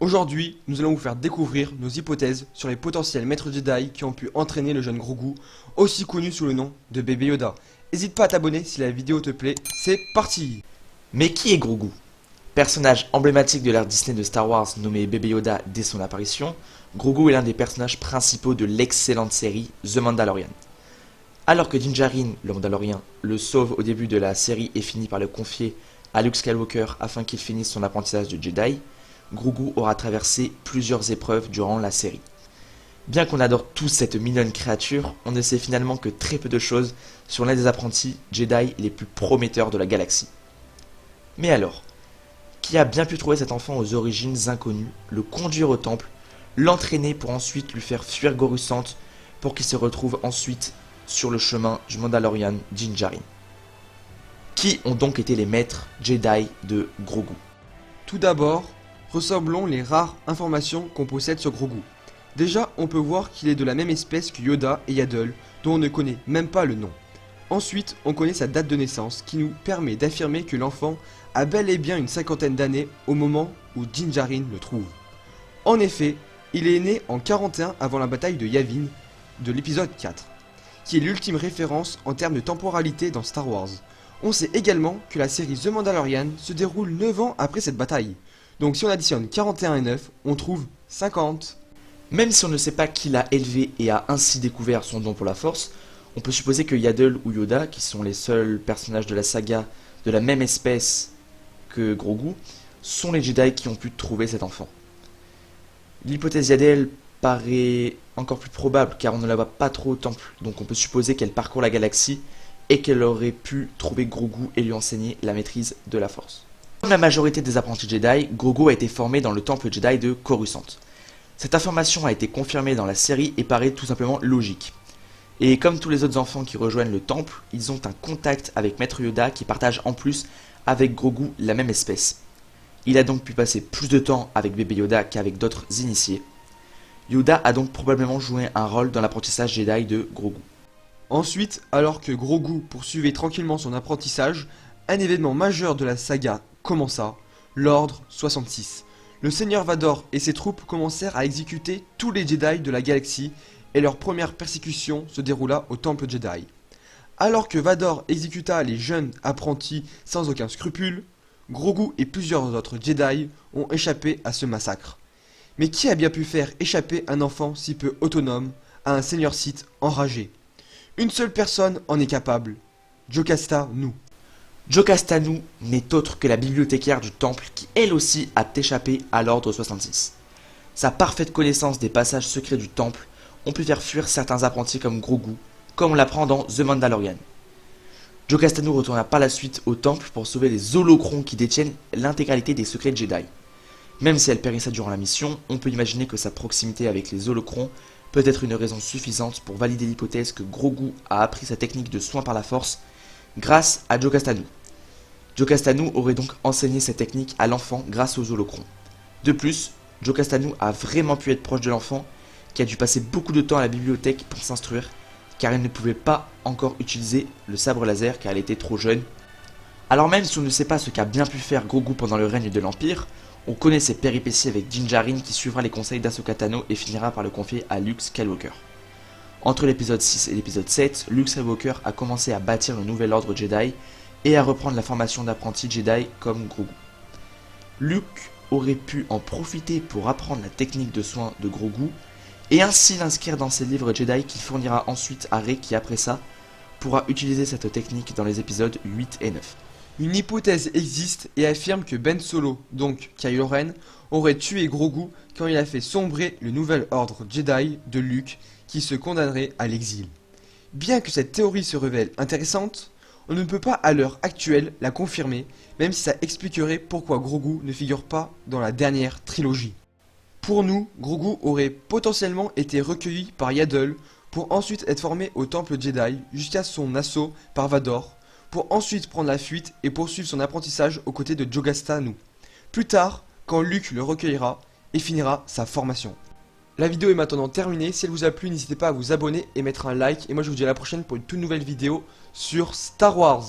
Aujourd'hui, nous allons vous faire découvrir nos hypothèses sur les potentiels maîtres Jedi qui ont pu entraîner le jeune Grogu, aussi connu sous le nom de Bébé Yoda. N'hésite pas à t'abonner si la vidéo te plaît, c'est parti! Mais qui est Grogu? Personnage emblématique de l'ère Disney de Star Wars nommé Bébé Yoda dès son apparition, Grogu est l'un des personnages principaux de l'excellente série The Mandalorian. Alors que Din Djarin, le Mandalorien, le sauve au début de la série et finit par le confier à Luke Skywalker afin qu'il finisse son apprentissage de Jedi, Grogu aura traversé plusieurs épreuves durant la série. Bien qu'on adore tous cette mignonne créature, on ne sait finalement que très peu de choses sur l'un des apprentis Jedi les plus prometteurs de la galaxie. Mais alors, qui a bien pu trouver cet enfant aux origines inconnues, le conduire au temple, l'entraîner pour ensuite lui faire fuir Coruscant pour qu'il se retrouve ensuite sur le chemin du Mandalorian Din Djarin? Qui ont donc été les maîtres Jedi de Grogu? Tout d'abord, ressemblons les rares informations qu'on possède sur Grogu. Déjà, on peut voir qu'il est de la même espèce que Yoda et Yaddle, dont on ne connaît même pas le nom. Ensuite, on connaît sa date de naissance, qui nous permet d'affirmer que l'enfant a bel et bien une cinquantaine d'années au moment où Din Djarin le trouve. En effet, il est né en 41 avant la bataille de Yavin de l'épisode 4, qui est l'ultime référence en termes de temporalité dans Star Wars. On sait également que la série The Mandalorian se déroule 9 ans après cette bataille. Donc si on additionne 41 et 9, on trouve 50. Même si on ne sait pas qui l'a élevé et a ainsi découvert son don pour la force, on peut supposer que Yaddle ou Yoda, qui sont les seuls personnages de la saga de la même espèce que Grogu, sont les Jedi qui ont pu trouver cet enfant. L'hypothèse Yaddle paraît encore plus probable car on ne la voit pas trop au temple, donc on peut supposer qu'elle parcourt la galaxie et qu'elle aurait pu trouver Grogu et lui enseigner la maîtrise de la force. Comme la majorité des apprentis Jedi, Grogu a été formé dans le temple Jedi de Coruscant. Cette information a été confirmée dans la série et paraît tout simplement logique. Et comme tous les autres enfants qui rejoignent le temple, ils ont un contact avec Maître Yoda qui partage en plus avec Grogu la même espèce. Il a donc pu passer plus de temps avec Bébé Yoda qu'avec d'autres initiés. Yoda a donc probablement joué un rôle dans l'apprentissage Jedi de Grogu. Ensuite, alors que Grogu poursuivait tranquillement son apprentissage, un événement majeur de la saga commença, l'Ordre 66. Le Seigneur Vador et ses troupes commencèrent à exécuter tous les Jedi de la galaxie et leur première persécution se déroula au Temple Jedi. Alors que Vador exécuta les jeunes apprentis sans aucun scrupule, Grogu et plusieurs autres Jedi ont échappé à ce massacre. Mais qui a bien pu faire échapper un enfant si peu autonome à un Seigneur Sith enragé? Une seule personne en est capable, Jocasta Nu. Jocasta Nu n'est autre que la bibliothécaire du temple qui elle aussi a échappé à l'Ordre 66. Sa parfaite connaissance des passages secrets du temple ont pu faire fuir certains apprentis comme Grogu, comme on l'apprend dans The Mandalorian. Jocasta Nu retourna par la suite au temple pour sauver les holocrons qui détiennent l'intégralité des secrets Jedi. Même si elle périssa durant la mission, on peut imaginer que sa proximité avec les holocrons peut être une raison suffisante pour valider l'hypothèse que Grogu a appris sa technique de soin par la force grâce à Jocasta Nu. Jocasta Nu aurait donc enseigné cette technique à l'enfant grâce aux holocrons. De plus, Jocasta Nu a vraiment pu être proche de l'enfant qui a dû passer beaucoup de temps à la bibliothèque pour s'instruire car elle ne pouvait pas encore utiliser le sabre laser car elle était trop jeune. Alors même si on ne sait pas ce qu'a bien pu faire Grogu pendant le règne de l'Empire, on connaît ses péripéties avec Din Djarin qui suivra les conseils d'Ahsoka Tano et finira par le confier à Luke Skywalker. Entre l'épisode 6 et l'épisode 7, Luke Skywalker a commencé à bâtir le nouvel ordre Jedi et à reprendre la formation d'apprentis Jedi comme Grogu. Luke aurait pu en profiter pour apprendre la technique de soin de Grogu et ainsi l'inscrire dans ses livres Jedi qu'il fournira ensuite à Rey qui après ça pourra utiliser cette technique dans les épisodes 8 et 9. Une hypothèse existe et affirme que Ben Solo, donc Kylo Ren, aurait tué Grogu quand il a fait sombrer le nouvel ordre Jedi de Luke qui se condamnerait à l'exil. Bien que cette théorie se révèle intéressante, on ne peut pas à l'heure actuelle la confirmer, même si ça expliquerait pourquoi Grogu ne figure pas dans la dernière trilogie. Pour nous, Grogu aurait potentiellement été recueilli par Yaddle pour ensuite être formé au temple Jedi jusqu'à son assaut par Vador, pour ensuite prendre la fuite et poursuivre son apprentissage aux côtés de Jocasta Nu. Plus tard, quand Luke le recueillera et finira sa formation. La vidéo est maintenant terminée, si elle vous a plu n'hésitez pas à vous abonner et mettre un like et moi je vous dis à la prochaine pour une toute nouvelle vidéo sur Star Wars.